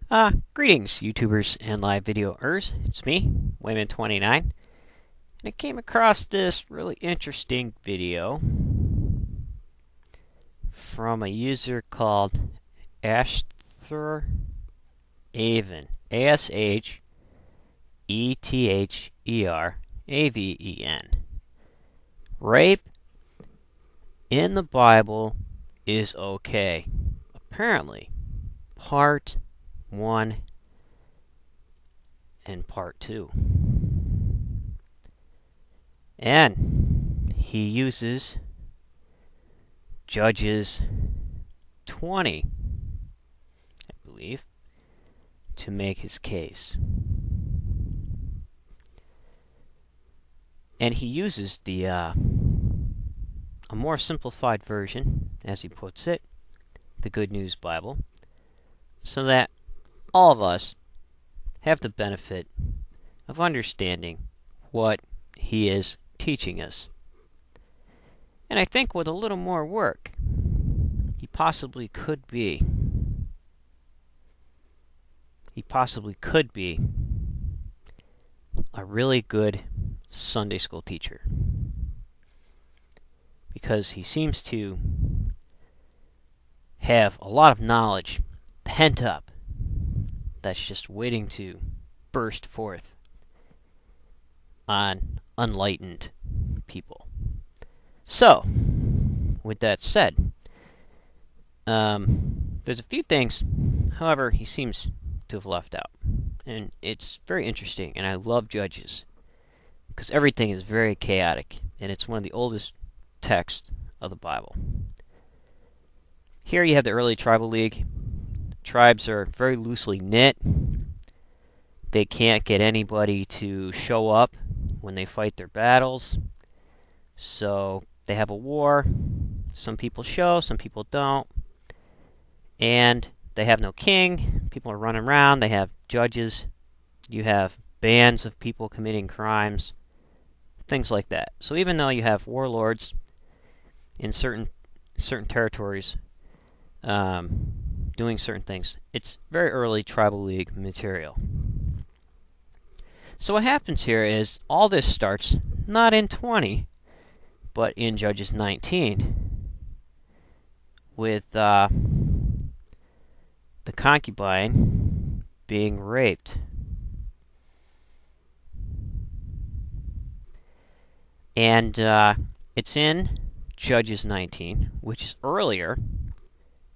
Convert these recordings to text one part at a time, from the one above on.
Greetings, YouTubers and live videoers. It's me, Wayman29, and I came across this really interesting video from a user called Ashthor Aven, Ashether-Aven. Rape in the Bible is okay. Apparently, Part 1 and Part 2. And he uses Judges 20, I believe, to make his case. And he uses a more simplified version, as he puts it, the Good News Bible, so that all of us have the benefit of understanding what he is teaching us. And I think with a little more work, he possibly could be a really good Sunday school teacher, because he seems to have a lot of knowledge pent up that's just waiting to burst forth on unenlightened people. So, with that said, there's a few things, however, he seems to have left out. And it's very interesting, and I love Judges, because everything is very chaotic, and it's one of the oldest texts of the Bible. Here you have the early tribal league. Tribes are very loosely knit. They can't get anybody to show up when they fight their battles. So they have a war. Some people show, some people don't. And they have no king. People are running around. They have judges. You have bands of people committing crimes. Things like that. So even though you have warlords in certain territories, doing certain things, it's very early tribal league material. So what happens here is all this starts not in 20, but in Judges 19, with the concubine being raped. And it's in Judges 19, which is earlier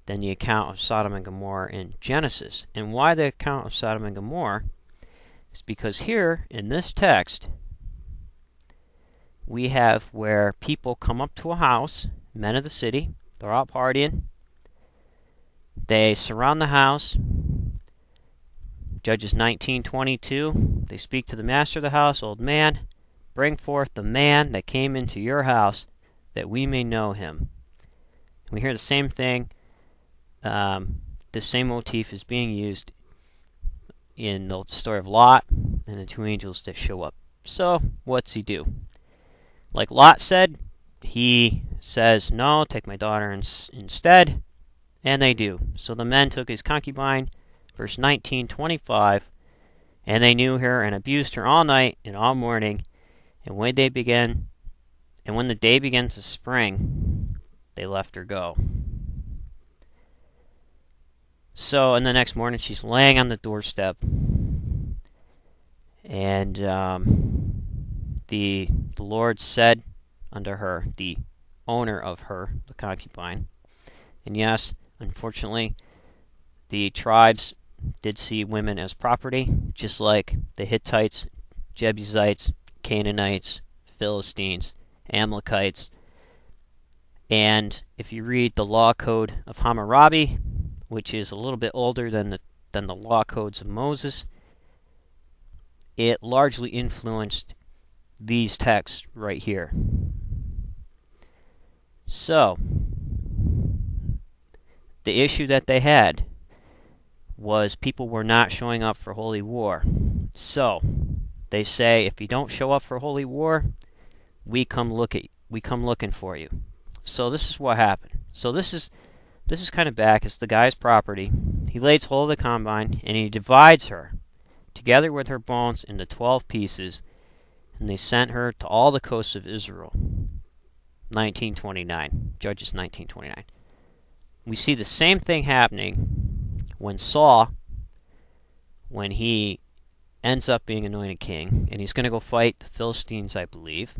than the account of Sodom and Gomorrah in Genesis. And why the account of Sodom and Gomorrah is because here in this text we have where people come up to a house, men of the city, they're out partying, they surround the house. Judges 19:22, they speak to the master of the house, "Old man, bring forth the man that came into your house, that we may know him." And we hear the same thing. The same motif is being used in the story of Lot and the two angels that show up. So, what's he do? Like Lot said, he says, "No, take my daughter instead," and they do. So the men took his concubine, verse 19:25, and they knew her and abused her all night and all morning, and when the day began to spring, they let her go. So, and the next morning, she's laying on the doorstep, and the Lord said unto her, the owner of her, the concubine, and yes, unfortunately, the tribes did see women as property, just like the Hittites, Jebusites, Canaanites, Philistines, Amalekites. And if you read the law code of Hammurabi, which is a little bit older than the law codes of Moses, it largely influenced these texts right here. So, the issue that they had was people were not showing up for holy war. So, they say, if you don't show up for holy war, we come looking for you. So this is what happened. So this is this is kind of back. It's the guy's property. He lays hold of the combine, and he divides her, together with her bones, into 12 pieces, and they sent her to all the coasts of Israel. 1929. Judges 1929. We see the same thing happening when Saul, when he ends up being anointed king, and he's going to go fight the Philistines, I believe.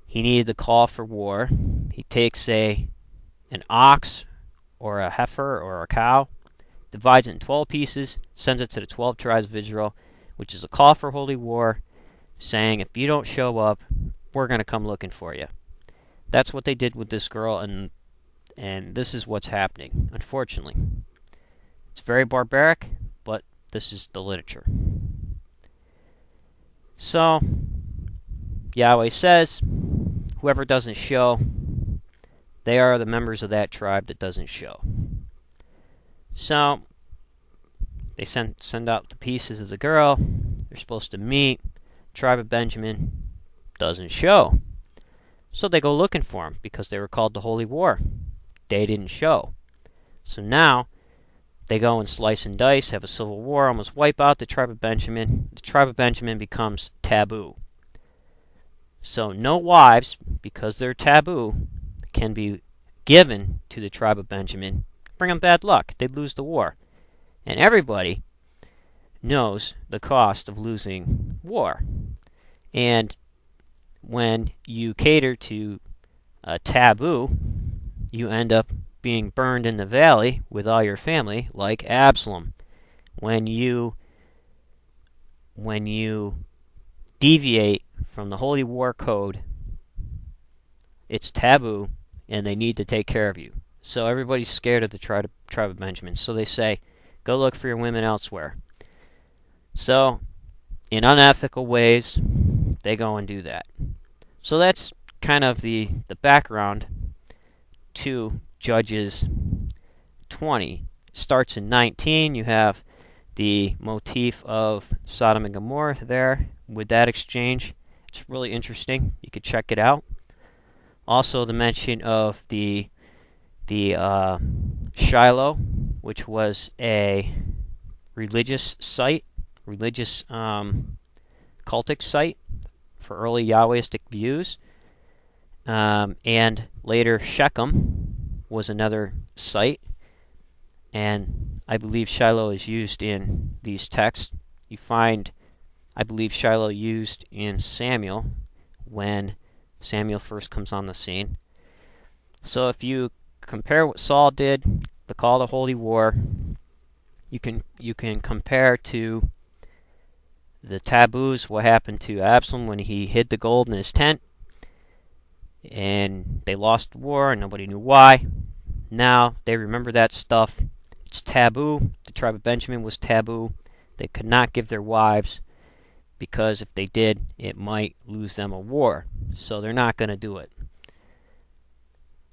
He needed the call for war. He takes an ox or a heifer or a cow, divides it in 12 pieces, sends it to the 12 tribes of Israel, which is a call for holy war, saying, if you don't show up, we're going to come looking for you. That's what they did with this girl, and this is what's happening, unfortunately. It's very barbaric, but this is the literature. So, Yahweh says, whoever doesn't show, they are the members of that tribe that doesn't show. So, they send out the pieces of the girl. They're supposed to meet. Tribe of Benjamin doesn't show. So they go looking for him because they were called to holy war. They didn't show. So now they go and slice and dice, have a civil war, almost wipe out the tribe of Benjamin. The tribe of Benjamin becomes taboo. So no wives, because they're taboo, can be given to the tribe of Benjamin. Bring them bad luck. They'd lose the war. And everybody knows the cost of losing war. And when you cater to a taboo, you end up being burned in the valley with all your family, like Absalom. When you deviate from the holy war code, it's taboo, and they need to take care of you. So everybody's scared of the tribe of Benjamin. So they say, go look for your women elsewhere. So, in unethical ways, they go and do that. So that's kind of the background to Judges 20. It starts in 19. You have the motif of Sodom and Gomorrah there with that exchange. It's really interesting. You could check it out. Also, the mention of the Shiloh, which was a religious site, religious cultic site for early Yahwistic views. And later Shechem was another site. And I believe Shiloh is used in these texts. You find, I believe, Shiloh used in Samuel when Samuel first comes on the scene. So if you compare what Saul did, the call to holy war, you can compare to the taboos, what happened to Absalom when he hid the gold in his tent, and they lost the war and nobody knew why. Now they remember that stuff. It's taboo. The tribe of Benjamin was taboo. They could not give their wives, because if they did, it might lose them a war. So they're not going to do it.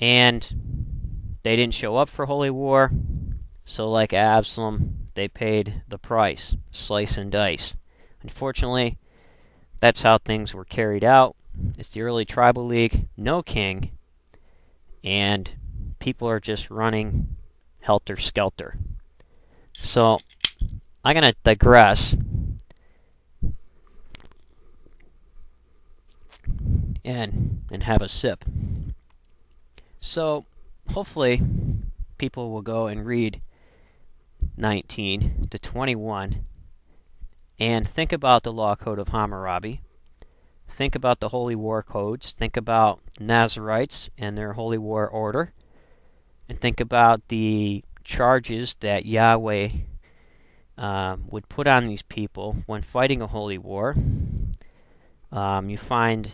And they didn't show up for holy war. So like Absalom, they paid the price, slice and dice. Unfortunately, that's how things were carried out. It's the early tribal league, no king, and people are just running helter-skelter. So, I'm going to digress and have a sip. So, hopefully, people will go and read 19 to 21 and think about the law code of Hammurabi. Think about the holy war codes. Think about Nazarites and their holy war order. And think about the charges that Yahweh would put on these people when fighting a holy war. You find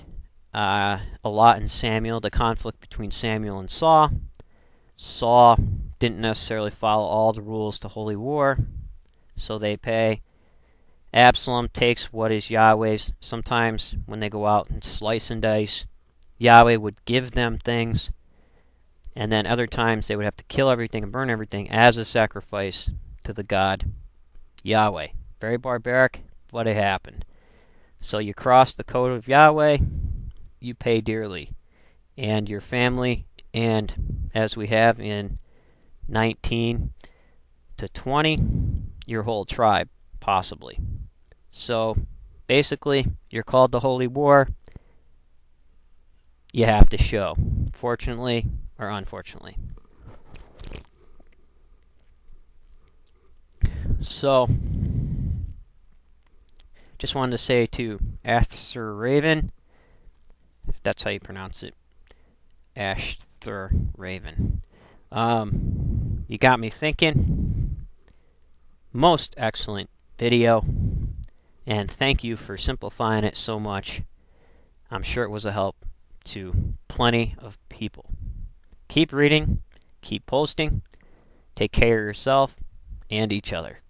a lot in Samuel, the conflict between Samuel and Saul. Saul didn't necessarily follow all the rules to holy war, so they pay. Absalom takes what is Yahweh's. Sometimes when they go out and slice and dice, Yahweh would give them things, and then other times they would have to kill everything and burn everything as a sacrifice to the God Yahweh. Very barbaric, but it happened. So you cross the code of Yahweh, you pay dearly. And your family, and as we have in 19 to 20, your whole tribe, possibly. So, basically, you're called to holy war. You have to show, fortunately or unfortunately. So, just wanted to say to Ashthur Raven, if that's how you pronounce it, Ashthur Raven. You got me thinking. Most excellent video, and thank you for simplifying it so much. I'm sure it was a help to plenty of people. Keep reading, keep posting, take care of yourself and each other.